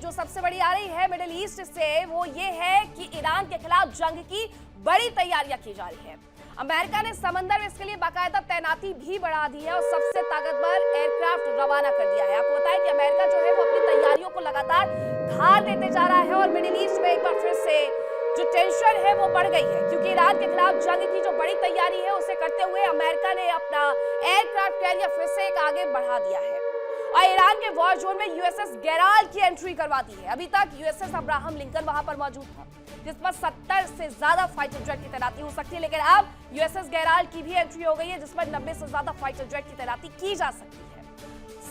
जो सबसे बड़ी आ रही है मिडिल ईस्ट से वो ये है कि ईरान के खिलाफ जंग की बड़ी तैयारियां की जा रही है। अमेरिका ने समंदर में इसके लिए बाकायदा तैनाती भी बढ़ा दी है और सबसे ताकतवर एयरक्राफ्ट रवाना कर दिया है। आपको बताएं कि अमेरिका जो है वो अपनी तैयारियों को लगातार धार देते जा रहा है और मिडिल ईस्ट में एक बार फिर से जो टेंशन है वो बढ़ गई है, क्योंकि ईरान के खिलाफ जंग की जो बड़ी तैयारी है उसे करते हुए अमेरिका ने अपना एयरक्राफ्ट कैरियर फिर से एक आगे बढ़ा दिया है और ईरान के वॉर जोन में यूएसएस गेराल्ड की एंट्री करवा दी है। अभी तक यूएसएस अब्राहम लिंकन वहां पर मौजूद था, जिस पर 70 से ज्यादा फाइटर जेट की तैनाती हो सकती है, लेकिन अब यूएसएस गेराल्ड की भी एंट्री हो गई है, जिस पर 90 से ज्यादा फाइटर जेट की तैनाती की जा सकती है।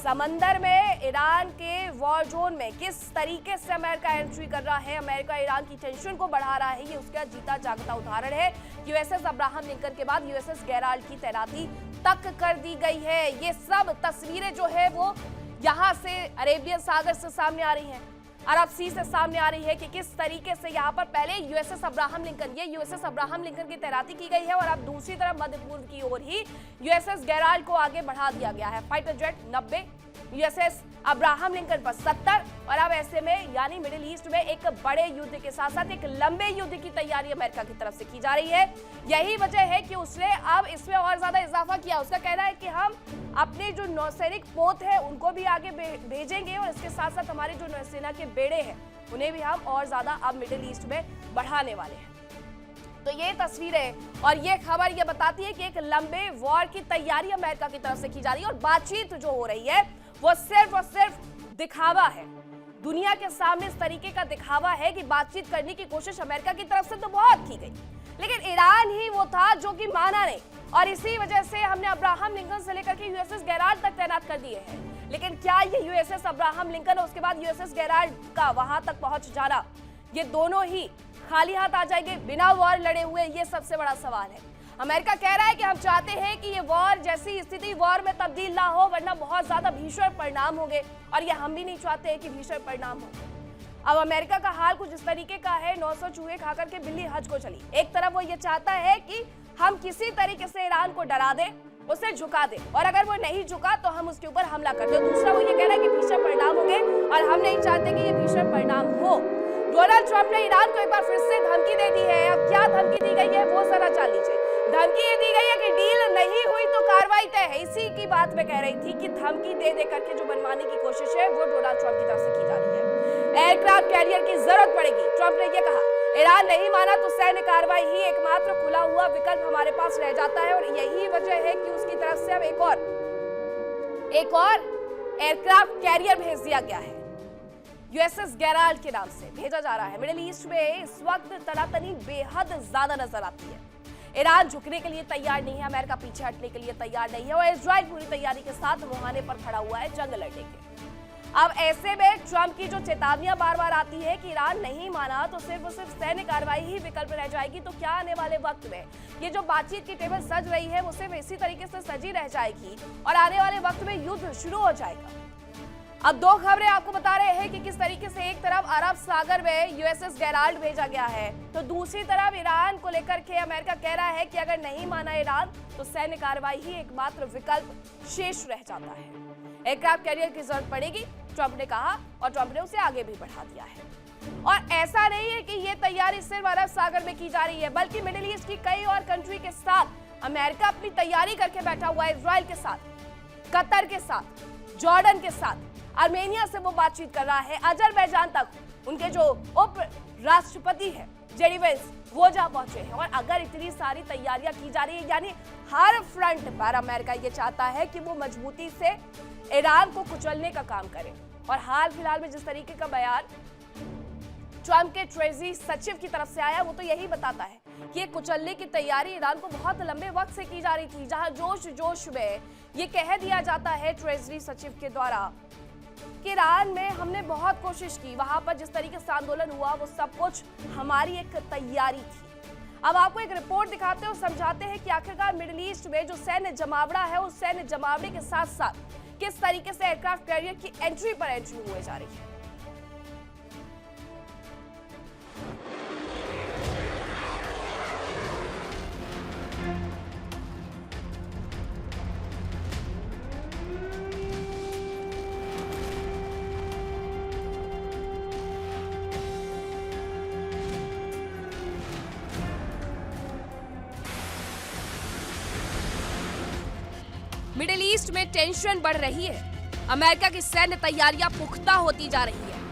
समंदर में ईरान के वॉर जोन में किस तरीके से अमेरिका एंट्री कर रहा है, अमेरिका ईरान की टेंशन को बढ़ा रहा है, ये उसका जीता जागता उदाहरण है। यूएसएस अब्राहम लिंकन के बाद यूएसएस गेराल्ड की तैनाती तक कर दी गई है। ये सब तस्वीरें जो है वो यहाँ से अरेबियन सागर से सामने आ रही हैं, अरब सी से सामने आ रही है कि किस तरीके से यहाँ पर पहले यूएसएस अब्राहम लिंकन की तैनाती की गई है और अब दूसरी तरफ मध्य पूर्व की ओर ही यूएसएस गेराल्ड को आगे बढ़ा दिया गया है। Fighter jet 90, USS Abraham Lincoln पर 70 और अब ऐसे में यानी मिडिल ईस्ट में एक बड़े युद्ध के साथ साथ एक लंबे युद्ध की तैयारी अमेरिका की तरफ से की जा रही है। यही वजह है कि उसने अब इसमें और ज्यादा इजाफा किया। उसका कहना है कि हम अपने जो नौसैनिक पोत है उनको भी आगे भेजेंगे और इसके साथ साथ हमारे जो नौसेना के बेड़े हैं उन्हें भी हम और ज्यादा अब मिडिल ईस्ट में बढ़ाने वाले हैं। तो ये तस्वीरें और ये खबर ये बताती है कि एक लंबे वॉर की तैयारी अमेरिका की तरफ से की जा रही है और बातचीत जो हो रही है वो सिर्फ और सिर्फ दिखावा है। दुनिया के सामने इस तरीके का दिखावा है कि बातचीत करने की कोशिश अमेरिका की तरफ से तो बहुत की गई, लेकिन ईरान ही वो था जो कि माना नहीं और इसी वजह से हमने अब्राहम लिंकन से लेकर के यूएसएस गेराल्ड तक तैनात कर दिए हैं। लेकिन क्या ये यूएसएस अब्राहम लिंकन और उसके बाद यूएसएस गेराल्ड का वहां तक पहुंच जाना, ये दोनों ही खाली हाथ आ जाएंगे बिना वॉर लड़े हुए? ये सबसे बड़ा सवाल है। अमेरिका कह रहा है कि हम चाहते हैं कि ये वॉर जैसी स्थिति वॉर में तब्दील ना हो, वरना बहुत ज्यादा भीषण परिणाम होंगे और ये हम भी नहीं चाहते हैं कि भीषण परिणाम हो। अब अमेरिका का हाल कुछ इस तरीके का है, 900 चूहे खाकर के बिल्ली हज को चली। एक तरफ वो ये चाहता है कि हम किसी तरीके से ईरान को डरा दें, उसे झुका दें और अगर वो नहीं झुका तो हम उसके ऊपर हमला कर दें। दूसरा वो ये कह रहा है कि भीषण परिणाम होंगे और हम नहीं चाहते कि ये भीषण परिणाम हो। डोनाल्ड ट्रंप ने ईरान को एक बार फिर से धमकी दे दी है। अब क्या धमकी दी गई है वो जरा जान लीजिए। धमकी ये दी गई है कि डील नहीं हुई तो कार्रवाई तय है। इसी की बात मैं कह रही थी कि धमकी दे दे करके जो मनवाने की कोशिश है वो डोनाल्ड ट्रंप की तरफ से की जा रही है। एयरक्राफ्ट कैरियर की जरूरत पड़ेगी, ट्रंप ने ये कहा। ईरान नहीं माना तो सैन्य कार्रवाई ही एकमात्र खुला हुआ विकल्प हमारे पास रह जाता है और यही वजह है कि उसकी तरफ से अब एक और एयरक्राफ्ट कैरियर भेज दिया गया है। यूएसएस गेराल्ड के नाम से भेजा जा रहा है। मिडिल ईस्ट में इस वक्त तनातनी बेहद ज्यादा नजर आती है। ईरान झुकने के लिए तैयार नहीं है, अमेरिका पीछे हटने के लिए तैयार नहीं है और इजराइल पूरी तैयारी के साथ मुहाने पर खड़ा हुआ है जंग लड़ने के। अब ऐसे में ट्रंप की जो चेतावनियां बार बार आती है कि ईरान नहीं माना तो सिर्फ और सिर्फ सैन्य कार्रवाई ही विकल्प रह जाएगी, तो क्या आने वाले वक्त में ये जो बातचीत की टेबल सज रही है वो सिर्फ इसी तरीके से सजी रह जाएगी और आने वाले वक्त में युद्ध शुरू हो जाएगा? अब दो खबरें आपको बता रहे हैं कि किस तरीके से एक तरफ अरब सागर में यूएसएस गेराल्ड भेजा गया है तो दूसरी तरफ ईरान को लेकर के अमेरिका कह रहा है कि अगर नहीं माना ईरान तो सैन्य कार्रवाई ही एकमात्र विकल्प शेष रह जाता है। एयरक्राफ्ट कैरियर की जरूरत पड़ेगी, ट्रंप ने कहा और ट्रंप ने उसे आगे भी बढ़ा दिया है। और ऐसा नहीं है कि ये तैयारी सिर्फ अरब सागर में की जा रही है, बल्कि मिडिल ईस्ट की कई और कंट्री के साथ अमेरिका अपनी तैयारी करके बैठा हुआ है। इजराइल के साथ, कतर के साथ, जॉर्डन के साथ, आर्मेनिया से वो बातचीत कर रहा है। अजरबैजान तक उनके जो उप राष्ट्रपति है जेडी वेंस वो जा पहुंचे हैं और अगर इतनी सारी तैयारियां की जा रही है यानी हर फ्रंट पर अमेरिका ये चाहता है कि वो मजबूती से ईरान को कुचलने का काम करे। और हाल फिलहाल में जिस तरीके का बयान ट्रंप के ट्रेजरी सचिव की तरफ से आया वो तो यही बताता है कि ये कुचलने की तैयारी ईरान को बहुत लंबे वक्त से की जा रही थी, जहां जोश जोश में ये कह दिया जाता है ट्रेजरी सचिव के द्वारा कि ईरान में हमने बहुत कोशिश की, वहां पर जिस तरीके से आंदोलन हुआ वो सब कुछ हमारी एक तैयारी थी। अब आपको एक रिपोर्ट दिखाते हैं और समझाते हैं कि आखिरकार मिडिल ईस्ट में जो सैन्य जमावड़ा है उस सैन्य जमावड़े के साथ साथ किस तरीके से एयरक्राफ्ट कैरियर की एंट्री पर एंट्री हुए जा रही है। मिडिल ईस्ट में टेंशन बढ़ रही है। अमेरिका की सैन्य तैयारियां पुख्ता होती जा रही है।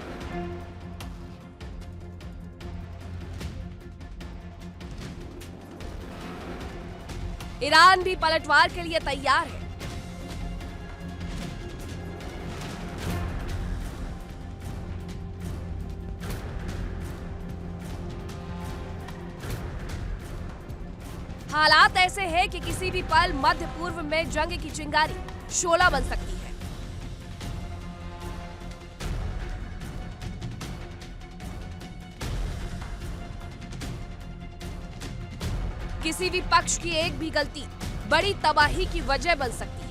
ईरान भी पलटवार के लिए तैयार है। हालात ऐसे हैं कि किसी भी पल मध्य पूर्व में जंग की चिंगारी शोला बन सकती है। किसी भी पक्ष की एक भी गलती बड़ी तबाही की वजह बन सकती है।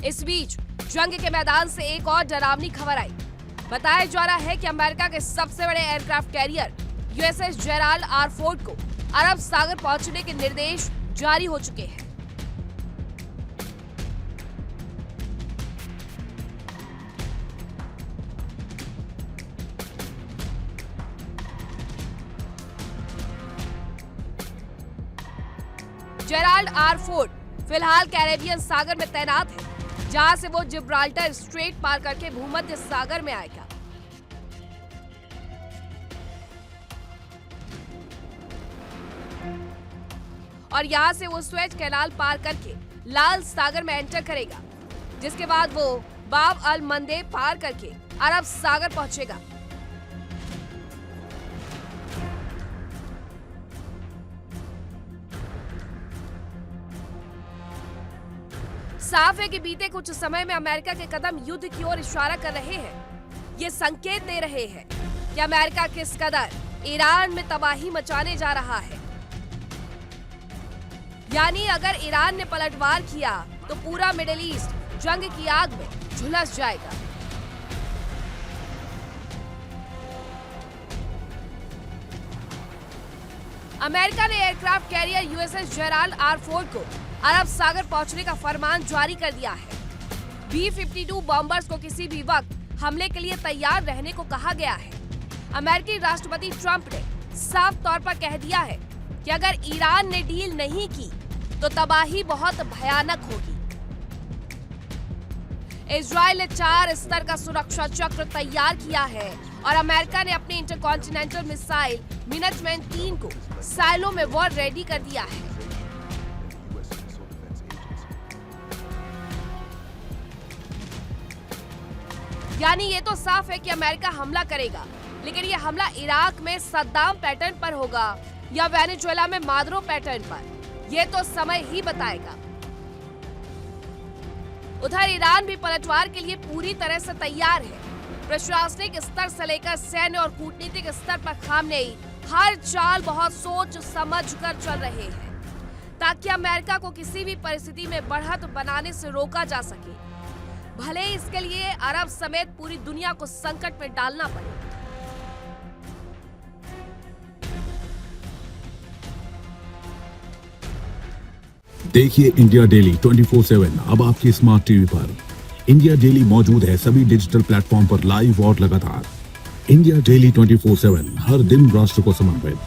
इस बीच जंग के मैदान से एक और डरावनी खबर आई। बताया जा रहा है कि अमेरिका के सबसे बड़े aircraft carrier USS Gerald R Ford को अरब सागर पहुंचने के निर्देश जारी हो चुके हैं। जेराल्ड आर फोर्ड फिलहाल कैरेबियन सागर में तैनात है, जहां से वो जिब्राल्टर स्ट्रेट पार करके भूमध्य सागर में आएगा। और यहां से वो स्वेज कैनाल पार करके लाल सागर में एंटर करेगा, जिसके बाद वो बाब अल मंदे पार करके अरब सागर पहुंचेगा। साफ है कि बीते कुछ समय में अमेरिका के कदम युद्ध की ओर इशारा कर रहे हैं। ये संकेत दे रहे हैं कि अमेरिका किस कदर ईरान में तबाही मचाने जा रहा है। यानी अगर ईरान ने पलटवार किया तो पूरा मिडिल ईस्ट जंग की आग में झुलस जाएगा। अमेरिका ने aircraft carrier USS Gerald R Ford को अरब सागर पहुंचने का फरमान जारी कर दिया है। B-52 बॉम्बर्स को किसी भी वक्त हमले के लिए तैयार रहने को कहा गया है। अमेरिकी राष्ट्रपति ट्रंप ने साफ तौर पर कह दिया है कि अगर ईरान ने डील नहीं की तो तबाही बहुत भयानक होगी। इजराइल ने 4 स्तर का सुरक्षा चक्र तैयार किया है और अमेरिका ने अपनी इंटरकॉन्टिनेंटल मिसाइल मिनटमैन 3 को साइलो में वॉर रेडी कर दिया है। यानी ये तो साफ है कि अमेरिका हमला करेगा, लेकिन ये हमला इराक में सद्दाम पैटर्न पर होगा या वेनेजुएला में मादुरो पैटर्न पर, ये तो समय ही बताएगा। उधर ईरान भी पलटवार के लिए पूरी तरह से तैयार है। प्रशासनिक स्तर से लेकर सैन्य और कूटनीतिक स्तर पर खामनेई हर चाल बहुत सोच समझ कर चल रहे हैं, ताकि अमेरिका को किसी भी परिस्थिति में बढ़त बनाने से रोका जा सके, भले इसके लिए अरब समेत पूरी दुनिया को संकट में डालना पड़े। देखिए इंडिया डेली 24/7 अब आपकी स्मार्ट टीवी पर। इंडिया डेली मौजूद है सभी डिजिटल प्लेटफॉर्म पर लाइव और लगातार। इंडिया डेली 24/7 हर दिन राष्ट्र को समर्पित।